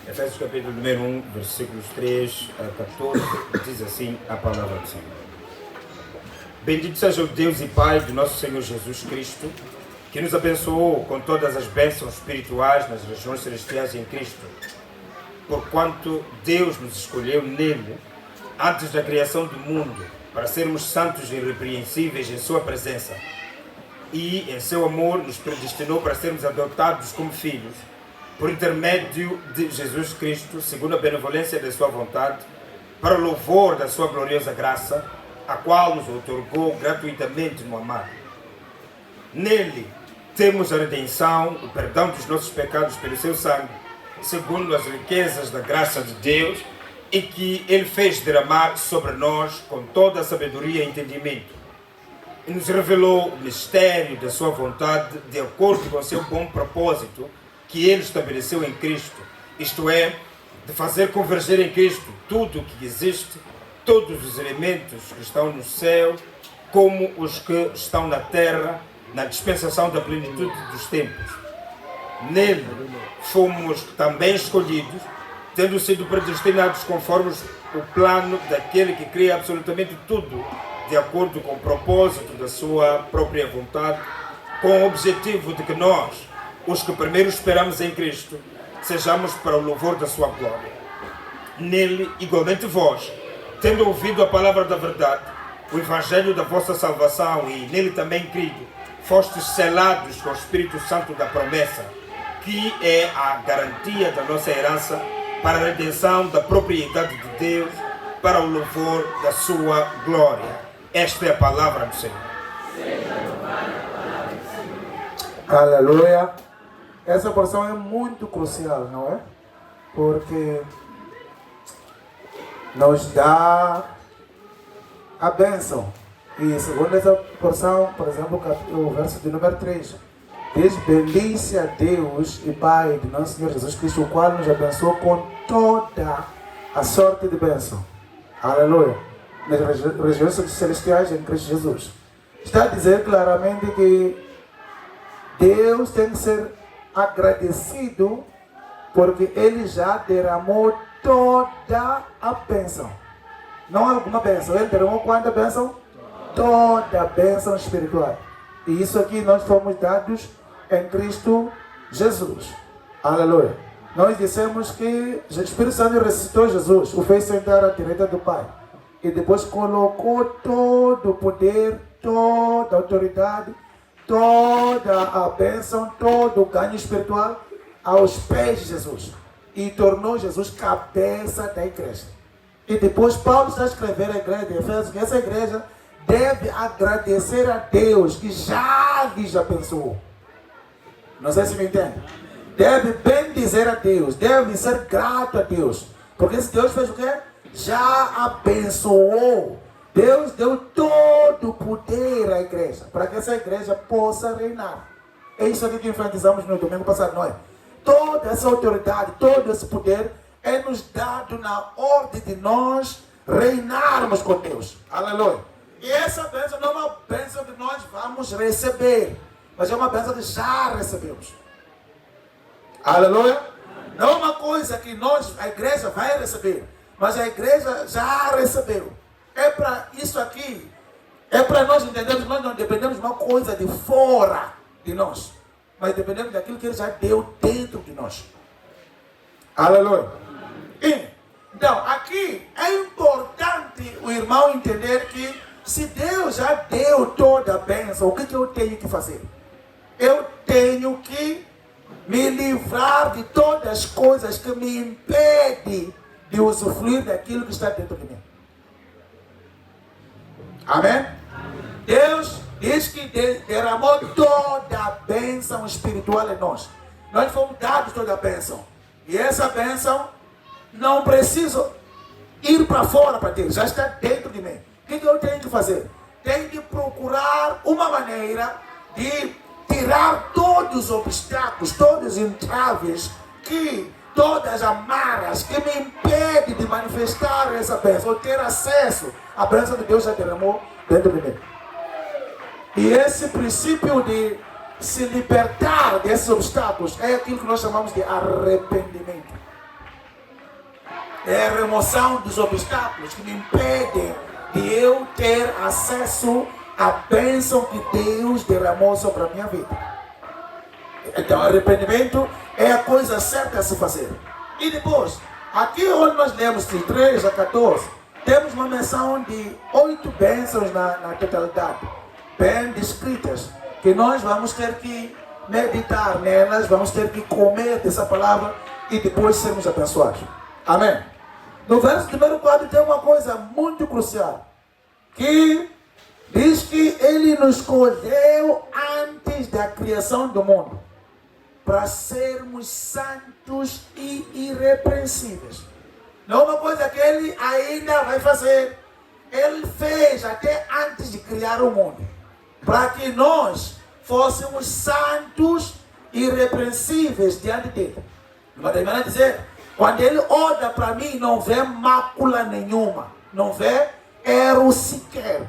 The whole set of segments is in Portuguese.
Efésios capítulo número 1, versículos 3 a 14, diz assim a palavra do Senhor. Bendito seja o Deus e Pai de nosso Senhor Jesus Cristo, que nos abençoou com todas as bênçãos espirituais nas regiões celestiais em Cristo, porquanto Deus nos escolheu nele, antes da criação do mundo, para sermos santos e irrepreensíveis em sua presença, e em seu amor nos predestinou para sermos adotados como filhos, por intermédio de Jesus Cristo, segundo a benevolência da sua vontade, para o louvor da sua gloriosa graça, a qual nos outorgou gratuitamente no amado. Nele temos a redenção, o perdão dos nossos pecados pelo seu sangue, segundo as riquezas da graça de Deus, e que ele fez derramar sobre nós com toda a sabedoria e entendimento. E nos revelou o mistério da sua vontade, de acordo com o seu bom propósito, que ele estabeleceu em Cristo, isto é, de fazer converger em Cristo tudo o que existe, todos os elementos que estão no céu, como os que estão na terra, na dispensação da plenitude dos tempos. Nele fomos também escolhidos, tendo sido predestinados conforme o plano daquele que cria absolutamente tudo, de acordo com o propósito da sua própria vontade, com o objetivo de que nós, os que primeiro esperamos em Cristo, sejamos para o louvor da sua glória. Nele, igualmente vós, tendo ouvido a palavra da verdade, o evangelho da vossa salvação, e nele também crido, fostes selados com o Espírito Santo da promessa, que é a garantia da nossa herança para a redenção da propriedade de Deus, para o louvor da sua glória. Esta é a palavra do Senhor. Aleluia. Essa porção é muito crucial, não é? Porque nos dá a bênção. E segundo essa porção, por exemplo, o verso de número 3, diz: bendice a Deus e Pai de nosso Senhor Jesus Cristo, o qual nos abençoou com toda a sorte de bênção. Aleluia. Nas regiões celestiais em Cristo Jesus. Está a dizer claramente que Deus tem que ser agradecido, porque Ele já derramou toda a bênção. Não alguma bênção, Ele derramou quanta bênção? Toda a bênção espiritual. E isso aqui nós fomos dados em Cristo Jesus. Aleluia. Nós dissemos que o Espírito Santo ressuscitou Jesus, o fez sentar à direita do Pai. E depois colocou todo o poder, toda a autoridade, toda a bênção, todo o ganho espiritual aos pés de Jesus. E tornou Jesus cabeça da igreja. E depois Paulo está escrevendo à igreja de Efésios que essa igreja deve agradecer a Deus que já lhes abençoou. Não sei se me entende. Deve bendizer a Deus, deve ser grato a Deus. Porque esse Deus fez o quê? Já abençoou. Deus deu todo o poder à igreja, para que essa igreja possa reinar. É isso aqui que enfatizamos no domingo passado, não é? Toda essa autoridade, todo esse poder é nos dado na ordem de nós reinarmos com Deus. Aleluia. E essa bênção não é uma bênção que nós vamos receber, mas é uma bênção que já recebemos. Aleluia. Não é uma coisa que a igreja vai receber, mas a igreja já recebeu. É para isso aqui, é para nós entendermos que nós não dependemos de uma coisa de fora de nós, mas dependemos daquilo que Ele já deu dentro de nós. Aleluia. Então, aqui é importante o irmão entender que se Deus já deu toda a bênção, o que eu tenho que fazer? Eu tenho que me livrar de todas as coisas que me impedem de usufruir daquilo que está dentro de mim. Amém? Deus diz que derramou toda a bênção espiritual em nós. Nós fomos dados toda a bênção. E essa bênção não preciso ir para fora para ter, já está dentro de mim. O que eu tenho que fazer? Tenho que procurar uma maneira de tirar todos os obstáculos, todos os entraves, todas as amarras que me impedem de manifestar essa bênção, ou ter acesso à bênção que Deus já derramou dentro de mim. E esse princípio de se libertar desses obstáculos é aquilo que nós chamamos de arrependimento. É a remoção dos obstáculos que me impedem de eu ter acesso à bênção que Deus derramou sobre a minha vida. Então, arrependimento é a coisa certa a se fazer. E depois, aqui onde nós lemos de 3 a 14, temos uma menção de 8 bênçãos na totalidade, bem descritas, que nós vamos ter que meditar nelas, vamos ter que comer dessa palavra e depois sermos abençoados. Amém? No verso número 4 tem uma coisa muito crucial, que diz que Ele nos escolheu antes da criação do mundo, para sermos santos e irrepreensíveis. Não é uma coisa que Ele ainda vai fazer. Ele fez até antes de criar o mundo, para que nós fôssemos santos e irrepreensíveis diante dele. Mas vai dizer, quando Ele olha para mim, não vê mácula nenhuma, não vê erro sequer.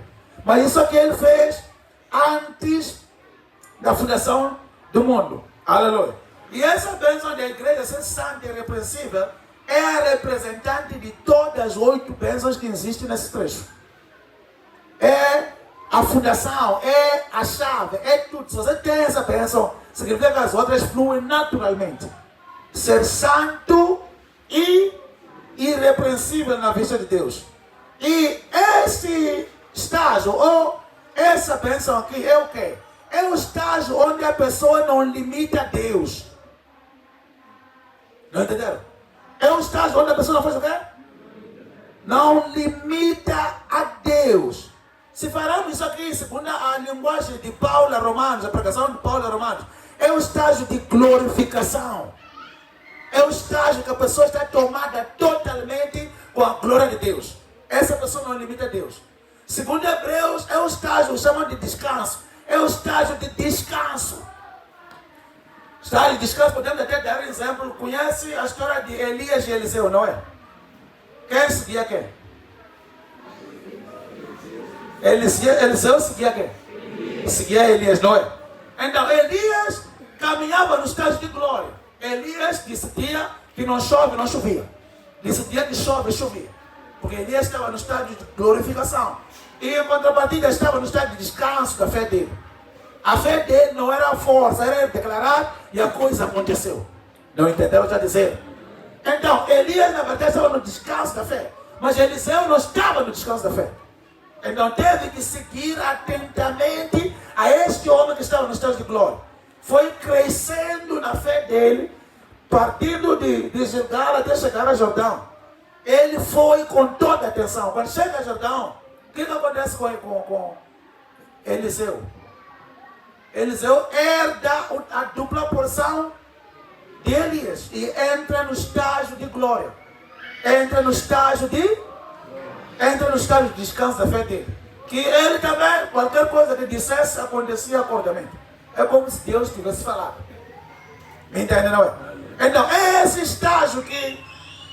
Mas isso que Ele fez antes da fundação do mundo. Aleluia. E essa bênção da igreja ser santa e irrepreensível é a representante de todas as 8 bênçãos que existem nesse trecho. É a fundação, é a chave, é tudo. Se você tem essa bênção, significa que as outras fluem naturalmente. Ser santo e irrepreensível na vista de Deus. E esse estágio, ou essa bênção aqui, é o quê? É o estágio onde a pessoa não limita a Deus. Não entenderam? É um estágio onde a pessoa não faz o quê? Não limita a Deus. Se falamos isso aqui, segundo a linguagem de Paulo a Romanos, a pregação de Paulo a Romanos, é um estágio de glorificação. É um estágio que a pessoa está tomada totalmente com a glória de Deus. Essa pessoa não limita a Deus. Segundo Hebreus, é um estágio, chamam de descanso. É um estágio de descanso. Estágio de descanso, podemos até dar um exemplo. Conhece a história de Elias e Eliseu, não é? Quem seguia quem? Eliseu seguia quem? Seguia Elias, não é? Então, Elias caminhava no estágio de glória. Elias decidia que não chove, não chovia. Decidia que chove, chovia. Porque Elias estava no estágio de glorificação. E em contrapartida estava no estágio de descanso da fé dele. A fé dele não era a força, era declarar e a coisa aconteceu. Não entenderam o que eu dizer? Então, Elias na verdade estava no descanso da fé. Mas Eliseu não estava no descanso da fé. Então teve que seguir atentamente a este homem que estava no estágio de glória. Foi crescendo na fé dele, partindo de Gilgal até chegar a Jordão. Ele foi com toda a atenção. Quando chega a Jordão, o que acontece com Eliseu? Eliseu herda a dupla porção de Elias e entra no estágio de glória. Entra no estágio de descanso da fé dele. Que ele também, qualquer coisa que dissesse, acontecia acordamento. É como se Deus tivesse falado. Me entende, não é? Então, é esse estágio que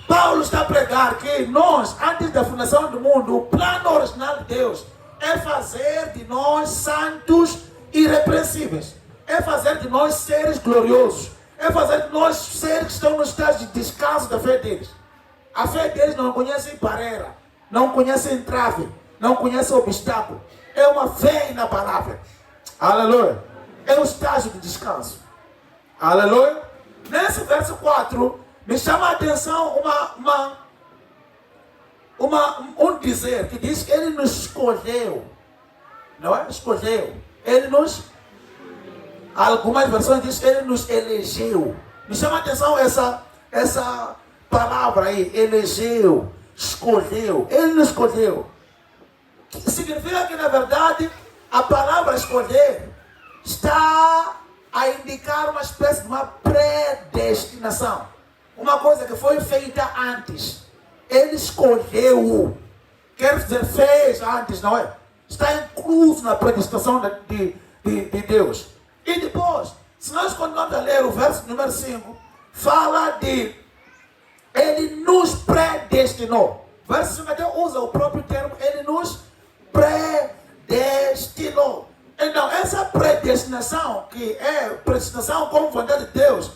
Paulo está a pregar, que nós, antes da fundação do mundo, o plano original de Deus é fazer de nós santos irrepreensíveis. É fazer de nós seres gloriosos. É fazer de nós seres que estão no estágio de descanso da fé deles. A fé deles não conhece barreira, não conhece entrave, não conhece obstáculo. É uma fé na palavra. Aleluia. É um estágio de descanso. Aleluia. Nesse verso 4, me chama a atenção um dizer que diz que ele nos escolheu. Não é? Escolheu. Ele nos... Algumas versões dizem que ele nos elegeu. Me chama a atenção essa palavra aí. Elegeu. Escolheu. Ele nos escolheu. Que significa que na verdade a palavra escolher está a indicar uma espécie de uma predestinação. Uma coisa que foi feita antes. Ele escolheu. Quer dizer, fez antes, não é? Está incluso na predestinação de Deus. E depois, se nós continuarmos a ler o verso número 5, fala de ele nos predestinou. O verso 5 até usa o próprio termo, ele nos predestinou. Então, essa predestinação, que é predestinação como vontade de Deus,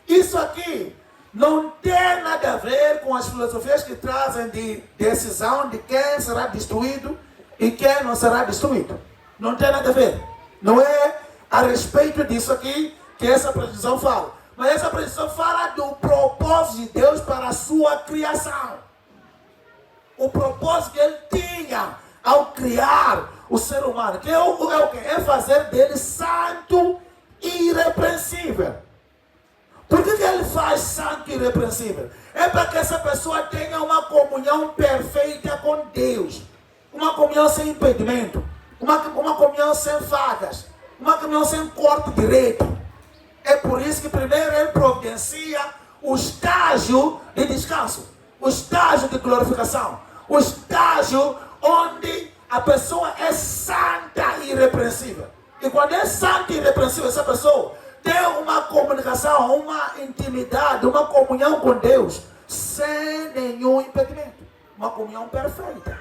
isso aqui não tem nada a ver com as filosofias que trazem de decisão de quem será destruído e quem não será destruído. Não tem nada a ver. Não é a respeito disso aqui que essa previsão fala. Mas essa previsão fala do propósito de Deus para a sua criação. O propósito que ele tinha ao criar o ser humano. Que é o quê? É fazer dele santo e irrepreensível. Por que ele faz santo e irrepreensível? É para que essa pessoa tenha uma comunhão perfeita com Deus. Uma comunhão sem impedimento. Uma comunhão sem falhas. Uma comunhão sem corte direito. É por isso que primeiro ele providencia o estágio de descanso. O estágio de glorificação. O estágio onde a pessoa é santa e irrepreensível. E quando é santa e irrepreensível, essa pessoa tem uma comunicação, uma intimidade, uma comunhão com Deus sem nenhum impedimento. Uma comunhão perfeita.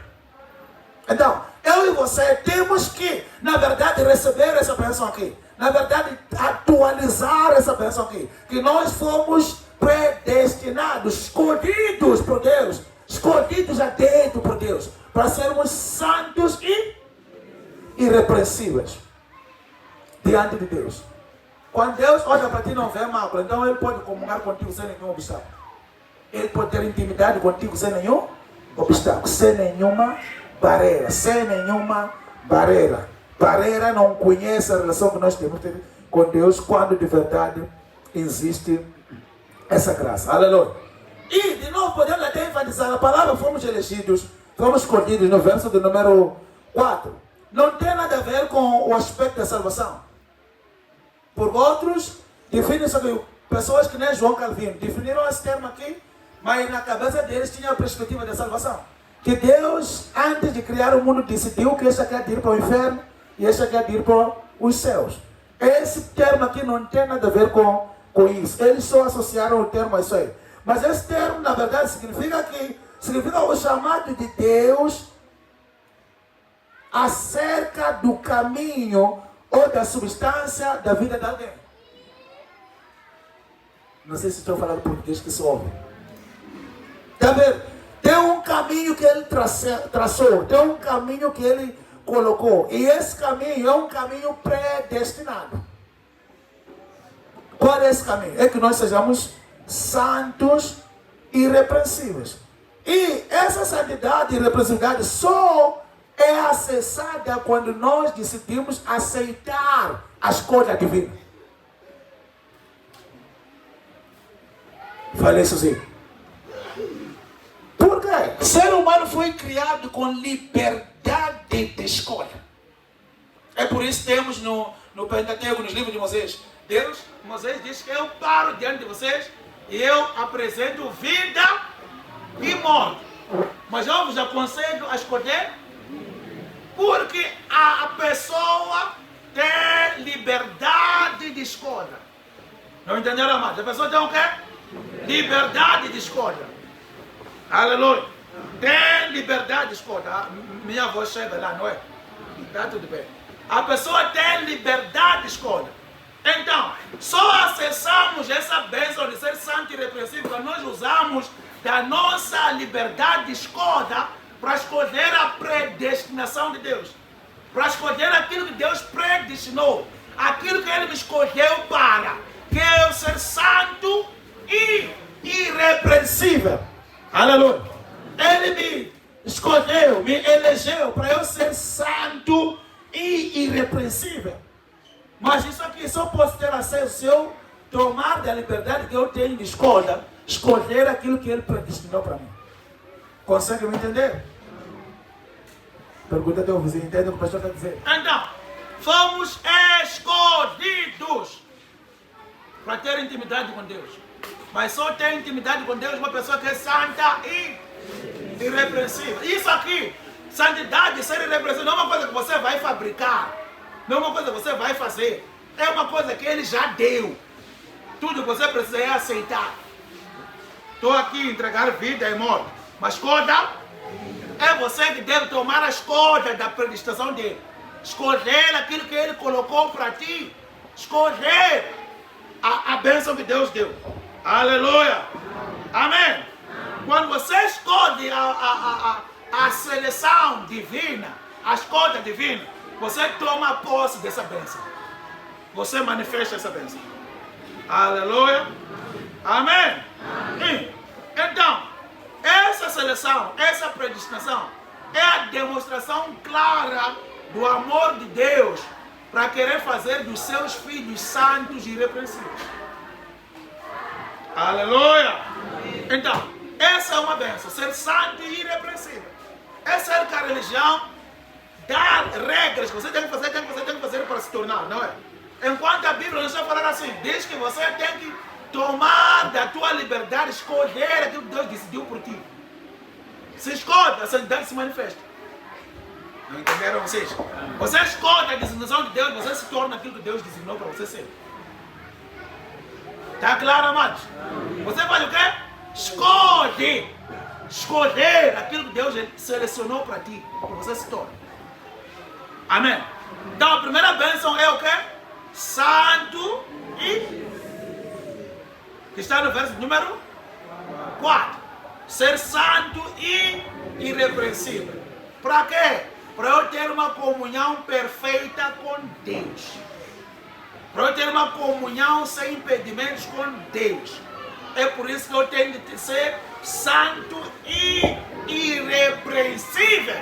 Então, eu e você temos que, na verdade, receber essa bênção aqui. Na verdade, atualizar essa bênção aqui. Que nós fomos predestinados, escolhidos por Deus. Escolhidos a dedo por Deus. Para sermos santos e irrepreensíveis diante de Deus. Quando Deus olha para ti, não vê mácula, então Ele pode comungar contigo sem nenhum obstáculo. Ele pode ter intimidade contigo sem nenhum obstáculo, sem nenhuma barreira, sem nenhuma barreira. Barreira não conhece a relação que nós temos com Deus quando de verdade existe essa graça. Aleluia. E de novo podemos até enfatizar a palavra fomos elegidos, fomos escolhidos no verso do número 4. Não tem nada a ver com o aspecto da salvação. Por outros, definem sobre pessoas que nem João Calvino, definiram esse termo aqui, mas na cabeça deles tinha a perspectiva da salvação. Que Deus, antes de criar o mundo, decidiu que este quer ir para o inferno e este quer ir para os céus. Esse termo aqui não tem nada a ver com isso. Eles só associaram o termo a isso aí. Mas esse termo, na verdade, significa o chamado de Deus acerca do caminho ou da substância da vida de alguém. Não sei se estou falando português que se ouve. Está vendo? Tem um caminho que ele traçou, tem um caminho que ele colocou. E esse caminho é um caminho predestinado. Qual é esse caminho? É que nós sejamos santos e irrepreensíveis. E essa santidade e irrepreensibilidade só é acessada quando nós decidimos aceitar a escolha divina. Falei sozinho. Por quê? O ser humano foi criado com liberdade de escolha. É por isso que temos no Pentateuco, nos livros de Moisés. Moisés diz que eu paro diante de vocês e eu apresento vida e morte. Mas eu vos aconselho a escolher, porque a pessoa tem liberdade de escolha. Não entenderam, amados? A pessoa tem o quê? Liberdade de escolha. Aleluia. Tem liberdade de escolha. Minha voz chega lá, não é? Está tudo bem. A pessoa tem liberdade de escolha. Então, só acessamos essa bênção de ser santo e irrepreensível quando nós usamos da nossa liberdade de escolha para escolher a predestinação de Deus. Para escolher aquilo que Deus predestinou. Aquilo que Ele me escolheu para. Que é eu ser santo e irrepreensível. Aleluia. Ele me escolheu, me elegeu para eu ser santo e irrepreensível. Mas isso aqui só posso ter acesso se eu tomar da liberdade que eu tenho de escolher aquilo que Ele predestinou para mim. Consegue me entender? Pergunta teu vizinho, entende o que o pastor está dizendo? Então, fomos escolhidos para ter intimidade com Deus. Mas só tem intimidade com Deus uma pessoa que é santa e irrepreensível. Isso aqui, santidade, ser irrepreensível, não é uma coisa que você vai fabricar. Não é uma coisa que você vai fazer. É uma coisa que Ele já deu. Tudo que você precisa é aceitar. Estou aqui entregar vida e morte. Mas escolha, é você que deve tomar a escolha da predestinação dele. Escolher aquilo que Ele colocou para ti. Escolher a bênção que Deus deu. Aleluia! Amém? Quando você escolhe a seleção divina, a escolha divina, você toma posse dessa bênção. Você manifesta essa bênção. Aleluia. Amém? Então, essa seleção, essa predestinação é a demonstração clara do amor de Deus para querer fazer dos seus filhos santos e irrepreensíveis. Aleluia! Então, essa é uma bênção, ser santo e irrepreensível. É ser que a religião dá regras que você tem que fazer para se tornar, não é? Enquanto a Bíblia não está falando assim, diz que você tem que tomar da tua liberdade, escolher aquilo que Deus decidiu por ti. Se escolhe, a santidade se manifesta. Não entenderam vocês? Você escolhe a designação de Deus, você se torna aquilo que Deus designou para você ser. Está claro, amados? Você faz o quê? Escolher aquilo que Deus selecionou para ti, para você se torna. Amém? Então a primeira bênção é o quê? Santo e... que está no verso número 4. Ser santo e irrepreensível. Para quê? Para eu ter uma comunhão perfeita com Deus. Para eu ter uma comunhão sem impedimentos com Deus. É por isso que eu tenho que ser santo e irrepreensível.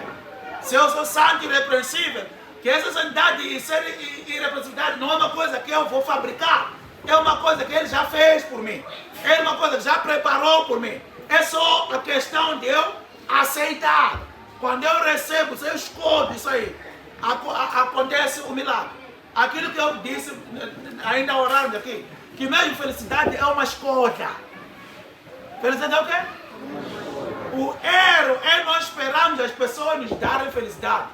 Se eu sou santo e irrepreensível, que essa santidade e ser irrepreensibilidade não é uma coisa que eu vou fabricar. É uma coisa que Ele já fez por mim. É uma coisa que já preparou por mim. É só a questão de eu aceitar. Quando eu recebo, se eu escolho isso aí, acontece o milagre. Aquilo que eu disse, ainda orando aqui, que mesmo felicidade é uma escolha. Felicidade é o quê? O erro é nós esperarmos as pessoas nos darem felicidade.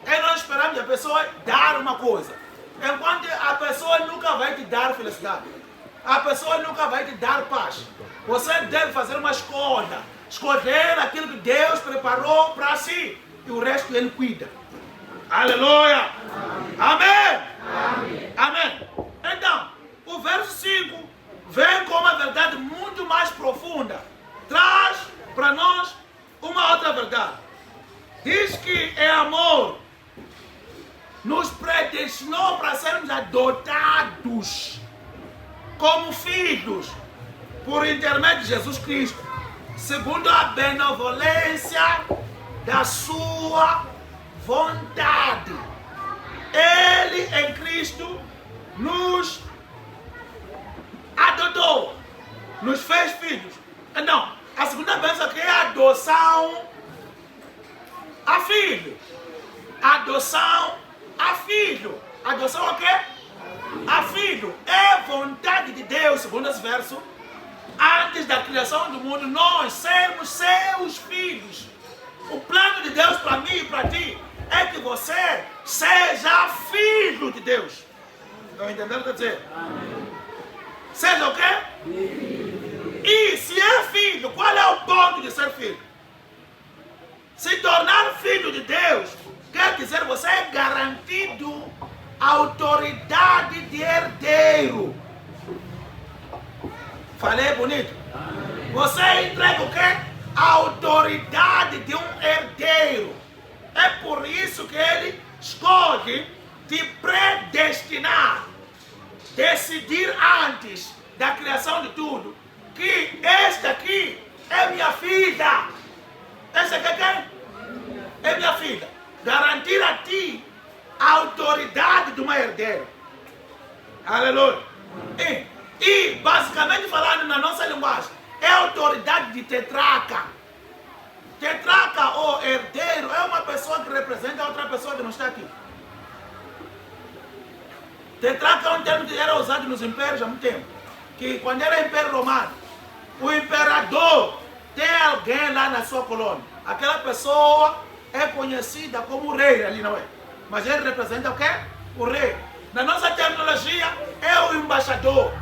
É nós esperarmos as pessoas dar uma coisa. Enquanto a pessoa nunca vai te dar felicidade. A pessoa nunca vai te dar paz. Você deve fazer uma escolha. Escolher aquilo que Deus preparou para si. E o resto Ele cuida. Aleluia! Amém! Amém! Amém! Então, o verso 5 vem com uma verdade muito mais profunda. Traz para nós uma outra verdade. Diz que é amor. Nos predestinou para sermos adotados como filhos por intermédio de Jesus Cristo, segundo a benevolência da sua vontade. Ele em Cristo nos adotou, nos fez filhos. Então, a segunda bênção aqui é a adoção a filho. Adoção a filho. Adoção a quê? A filho. É vontade de Deus, segundo esse verso. Antes da criação do mundo, nós sermos seus filhos. O plano de Deus para mim e para ti é que você seja filho de Deus. Estão entendendo o que eu estou dizendo? Seja o quê? E se é filho, qual é o ponto de ser filho? Se tornar filho de Deus quer dizer você é garantido a autoridade de herdeiro. Falei bonito? Você entrega o quê? A autoridade de um herdeiro. É por isso que Ele escolhe te predestinar, decidir antes da criação de tudo, que esta aqui é minha filha. Essa aqui é quem? É minha filha. Garantir a ti a autoridade de uma herdeira. Aleluia. E basicamente falando na nossa linguagem, é a autoridade de tetraca. Tetraca ou herdeiro é uma pessoa que representa outra pessoa que não está aqui. Tetraca é um termo que era usado nos impérios há muito tempo. Que quando era Império Romano, o imperador tem alguém lá na sua colônia. Aquela pessoa é conhecida como rei ali, não é? Mas ele representa o quê? O rei. Na nossa terminologia, é o embaixador.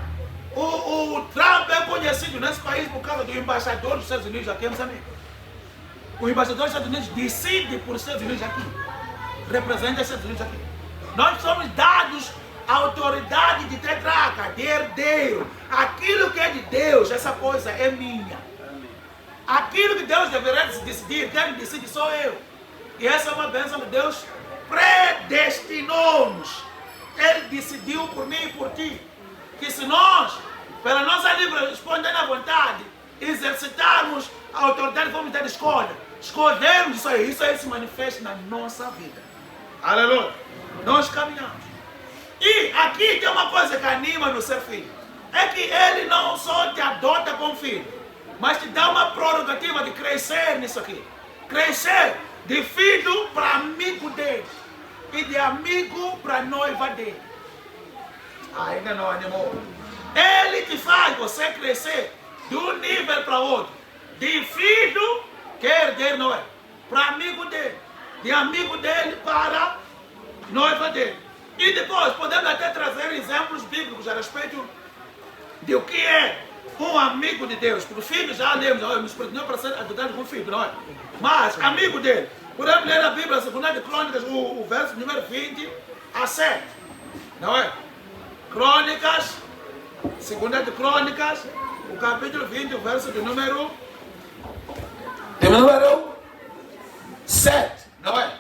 O Trump é conhecido nesse país por causa do embaixador dos Estados Unidos aqui em Moçambique. O embaixador dos Estados Unidos decide por Estados Unidos aqui. Representa os Estados Unidos aqui. Nós somos dados a autoridade de tetraca, de herdeiro. aquilo que é de Deus, essa coisa é minha. Aquilo que Deus deveria decidir, quem decide sou eu. E essa é uma bênção que Deus predestinou-nos. Ele decidiu por mim e por ti. Que se nós, pela nossa livre espontânea vontade, exercitarmos a autoridade, vamos ter escolha. Escolhermos isso aí se manifesta na nossa vida. Aleluia. Nós caminhamos. E aqui tem uma coisa que anima no ser filho. É que ele não só te adota como filho, mas te dá uma prerrogativa de crescer nisso aqui. Crescer de filho para amigo dele. E de amigo para noiva dele. Ainda não animou. Ele te faz você crescer de um nível para outro. De filho, que é herdeiro, não é? Para amigo dele. De amigo dele para noiva dele. E depois podemos até trazer exemplos bíblicos a respeito de o que é um amigo de Deus. Porque o filho já lemos, não para ser adotado com filho, não é? Mas amigo dele. Podemos ler a Bíblia, 2 de Crônicas, o verso número 20 a 7. Não é? Crônicas, 2 de Crônicas, o capítulo 20, o verso de número 7. Não é?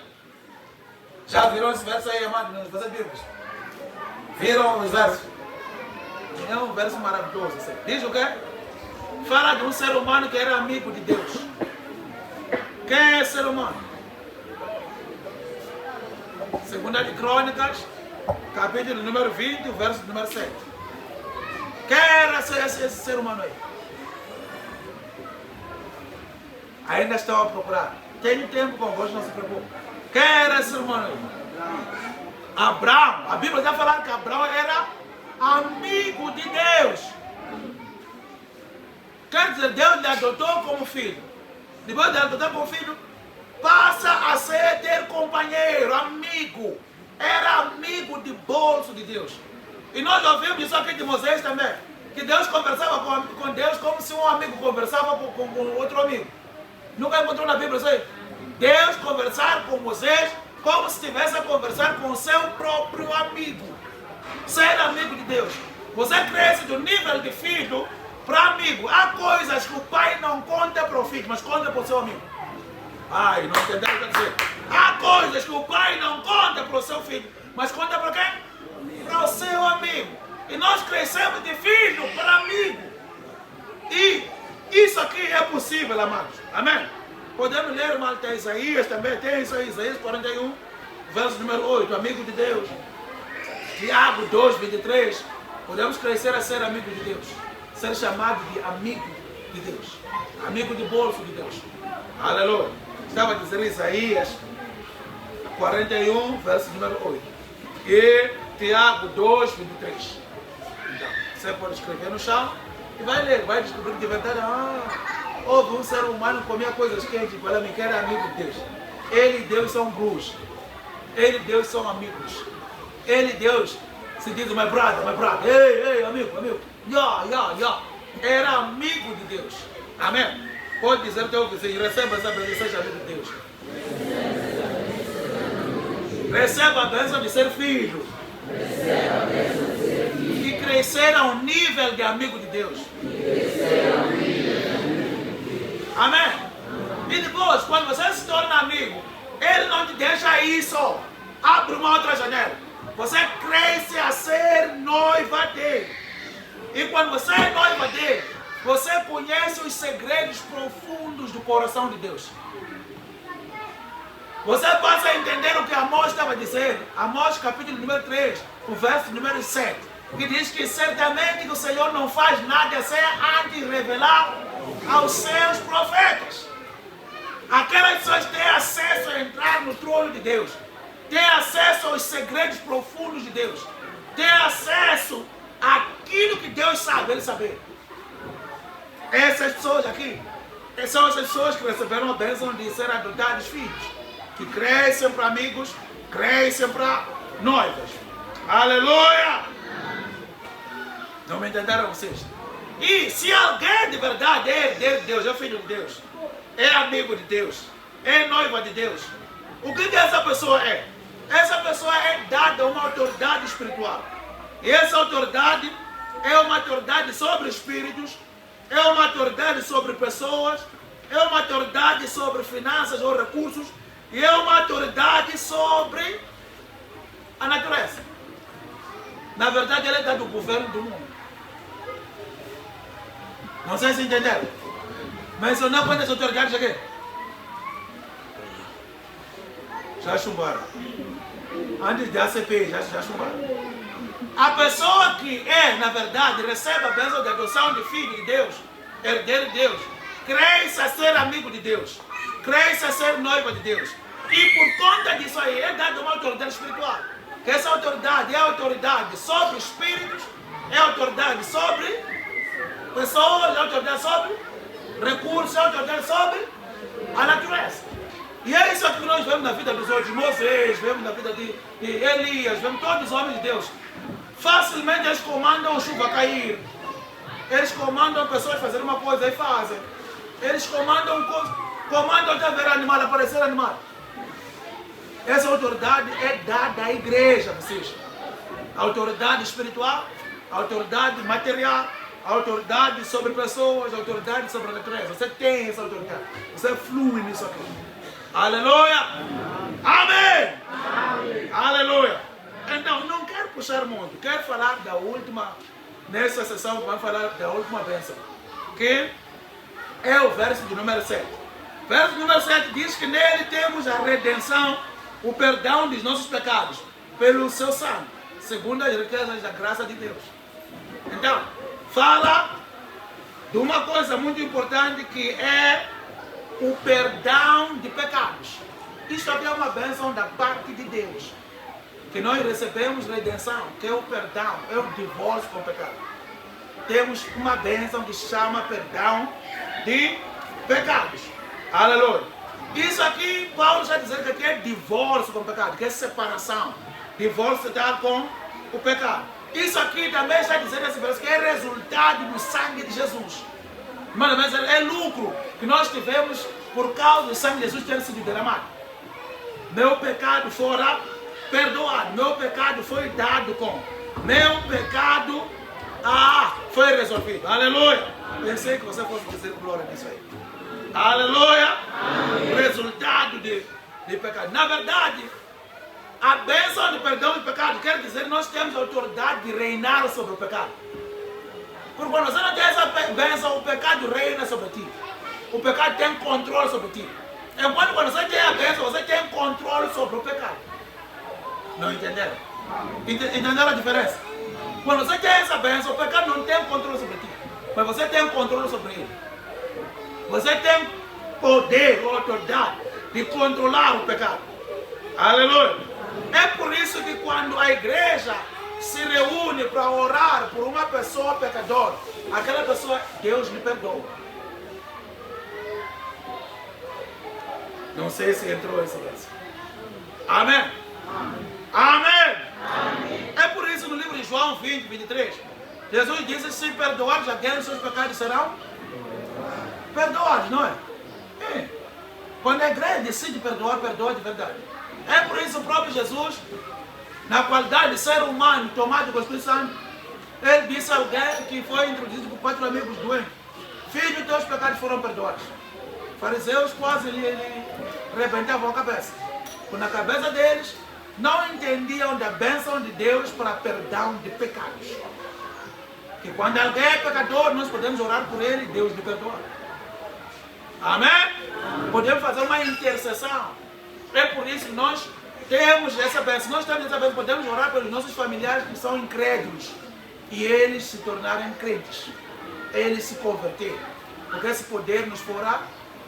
Já viram esse verso aí, amado, nas vossas Bíblias? Viram os versos? É um verso maravilhoso. Assim. Diz o quê? Fala de um ser humano que era amigo de Deus. Quem é esse ser humano? 2 de Crônicas, capítulo número 20, o verso número 7. Quem era esse ser humano aí? Ainda estão a procurar. Tenho tempo convosco, não se preocupe. Quem era esse ser humano aí? Abraão. A Bíblia está falando que Abraão era amigo de Deus. Quer dizer, Deus lhe adotou como filho. Depois de adotar como filho, passa a ser ter companheiro, amigo. Era amigo de bolso de Deus. E nós ouvimos isso aqui de Moisés também. Que Deus conversava com Deus como se um amigo conversava com outro amigo. Nunca encontrou na Bíblia isso aí? Deus conversar com Moisés como se estivesse a conversar com o seu próprio amigo. Ser amigo de Deus. Você cresce do nível de filho para amigo. Há coisas que o pai não conta para o filho, mas conta para o seu amigo. Ai, não entenderam o que eu dizer. Há coisas que o pai não conta para o seu filho, mas conta para quem? Para o seu amigo. E nós crescemos de filho para amigo. E isso aqui é possível, amados. Amém? Podemos ler mal até Isaías também. Tem isso aí, Isaías 41, verso número 8. Amigo de Deus. Tiago 2, 23. Podemos crescer a ser amigo de Deus. Ser chamado de amigo de Deus. Amigo de bolso de Deus. Aleluia. Estava a dizer Isaías 41, verso número 8. E Tiago 2, 23. Então, você pode escrever no chão e vai ler, vai descobrir que de verdade, houve um ser humano que comia coisas quentes e para mim que era amigo de Deus. Ele e Deus são bros. Ele e Deus são amigos. Ele e Deus se diz my brother. Ei, amigo. Ya. Era amigo de Deus. Amém? Pode dizer ao teu vizinho, receba essa bênção, seja amigo de Deus. Receba a bênção de ser filho. De crescer a um nível de amigo de Deus. Amém? E depois, quando você se torna amigo, ele não te deixa ir só. Abre uma outra janela. Você cresce a ser noiva dele. E quando você é noiva dele, você conhece os segredos profundos do coração de Deus. Você passa a entender o que Amós estava dizendo. Amós capítulo número 3, o verso número 7. Que diz que certamente o Senhor não faz nada sem antes revelar aos seus profetas. Aquelas pessoas têm acesso a entrar no trono de Deus. Têm acesso aos segredos profundos de Deus. Têm acesso àquilo que Deus sabe, Ele saber. Essas pessoas aqui, são as pessoas que receberam a bênção de ser adotados filhos. Que crescem para amigos, crescem para noivas. Aleluia! Não me entenderam vocês? E se alguém de verdade é herdeiro de Deus, é filho de Deus, é amigo de Deus, é noiva de Deus, o que essa pessoa é? Essa pessoa é dada uma autoridade espiritual. E essa autoridade é uma autoridade sobre espíritos, é uma autoridade sobre pessoas, é uma autoridade sobre finanças ou recursos, e é uma autoridade sobre a natureza. Na verdade, ele é dado o governo do mundo. Não sei se entenderam. Mencionar quantas autoridades aqui? Já chumbaram. Antes da CPI, já chumbaram. A pessoa que na verdade, recebe a bênção de adoção de filho de Deus, herdeiro de Deus, cresce a ser amigo de Deus, cresce a ser noiva de Deus. E por conta disso aí, é dada uma autoridade espiritual. Que essa autoridade é a autoridade sobre espíritos, é a autoridade sobre pessoas, é a autoridade sobre recursos, é a autoridade sobre a natureza. E é isso que nós vemos na vida dos outros. Moisés, vemos na vida de Elias, vemos todos os homens de Deus. Facilmente eles comandam a chuva cair. Eles comandam pessoas fazer uma coisa e fazem. Eles comandam até ver animal, aparecer animal. Essa autoridade é dada à igreja, vocês. A autoridade espiritual, a autoridade material, a autoridade sobre pessoas, a autoridade sobre a natureza. Você tem essa autoridade. Você flui nisso aqui. Aleluia! Amém! Amém. Aleluia! Então, não quero puxar muito. Quero falar da última, nessa sessão, vamos falar da última bênção. Que é o verso de número 7. O verso número 7 diz que nele temos a redenção, o perdão dos nossos pecados, pelo seu sangue, segundo as riquezas da graça de Deus. Então, fala de uma coisa muito importante que é o perdão de pecados. Isso aqui é uma bênção da parte de Deus. Que nós recebemos redenção, que é o perdão, é o divórcio com o pecado. Temos uma bênção que se chama perdão de pecados. Aleluia. Isso aqui, Paulo já diz que aqui é divórcio com o pecado, que é separação. Divórcio tal com o pecado. Isso aqui também está dizendo nesse verso que é resultado do sangue de Jesus. Mas é lucro que nós tivemos por causa do sangue de Jesus ter sido derramado. Meu pecado fora perdoado, meu pecado foi dado com, meu pecado foi resolvido. Aleluia. Pensei que você fosse dizer glória nisso aí. Aleluia. Amém. Resultado de pecado. Na verdade, a bênção de perdão de pecado quer dizer que nós temos a autoridade de reinar sobre o pecado. Porque quando você não tem essa bênção, o pecado reina sobre ti. O pecado tem controle sobre ti. Enquanto quando você tem a bênção, você tem controle sobre o pecado. Não entenderam? Entenderam a diferença? Quando você tem essa bênção, o pecado não tem controle sobre ti. Mas você tem controle sobre ele. Você tem poder ou autoridade de controlar o pecado. Aleluia. É por isso que quando a igreja se reúne para orar por uma pessoa pecadora, aquela pessoa, Deus lhe perdoa. Não sei se entrou essa vez. Amém? Amém? Amém. É por isso no livro de João 20, 23, Jesus diz: se perdoares a quem, os seus pecados serão perdoados, não é? Quando a igreja decide perdoar, perdoa de verdade. É por isso o próprio Jesus, na qualidade de ser humano, tomado com o Espírito Santo, ele disse a alguém que foi introduzido por 4 amigos doentes: filho, teus pecados foram perdoados. Os fariseus quase lhe rebentavam a cabeça. Porque na cabeça deles não entendiam da bênção de Deus para perdão de pecados. Que quando alguém é pecador, nós podemos orar por ele e Deus lhe perdoa. Amém? Podemos fazer uma intercessão. É por isso que nós temos essa bênção. Nós temos essa bênção. Podemos orar pelos nossos familiares que são incrédulos e eles se tornarem crentes. Eles se converterem. Porque esse poder nos fora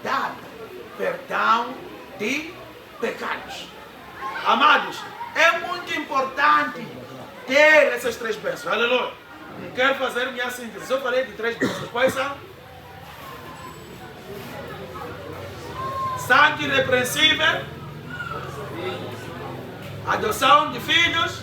dado. Perdão de pecados. Amados, é muito importante ter essas 3 bênçãos. Aleluia. Quero fazer minha síntese. Eu falei de 3 bênçãos. Quais são? Sangue irrepreensível, adoção de filhos,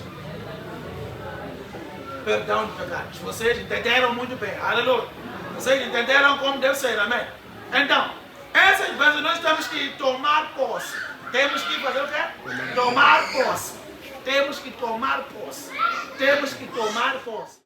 perdão de pecados. Vocês entenderam muito bem. Aleluia. Vocês entenderam como deve ser. Amém. Então, essas bênçãos nós temos que tomar posse. Temos que fazer o quê? Tomar posse. Temos que tomar posse. Temos que tomar posse.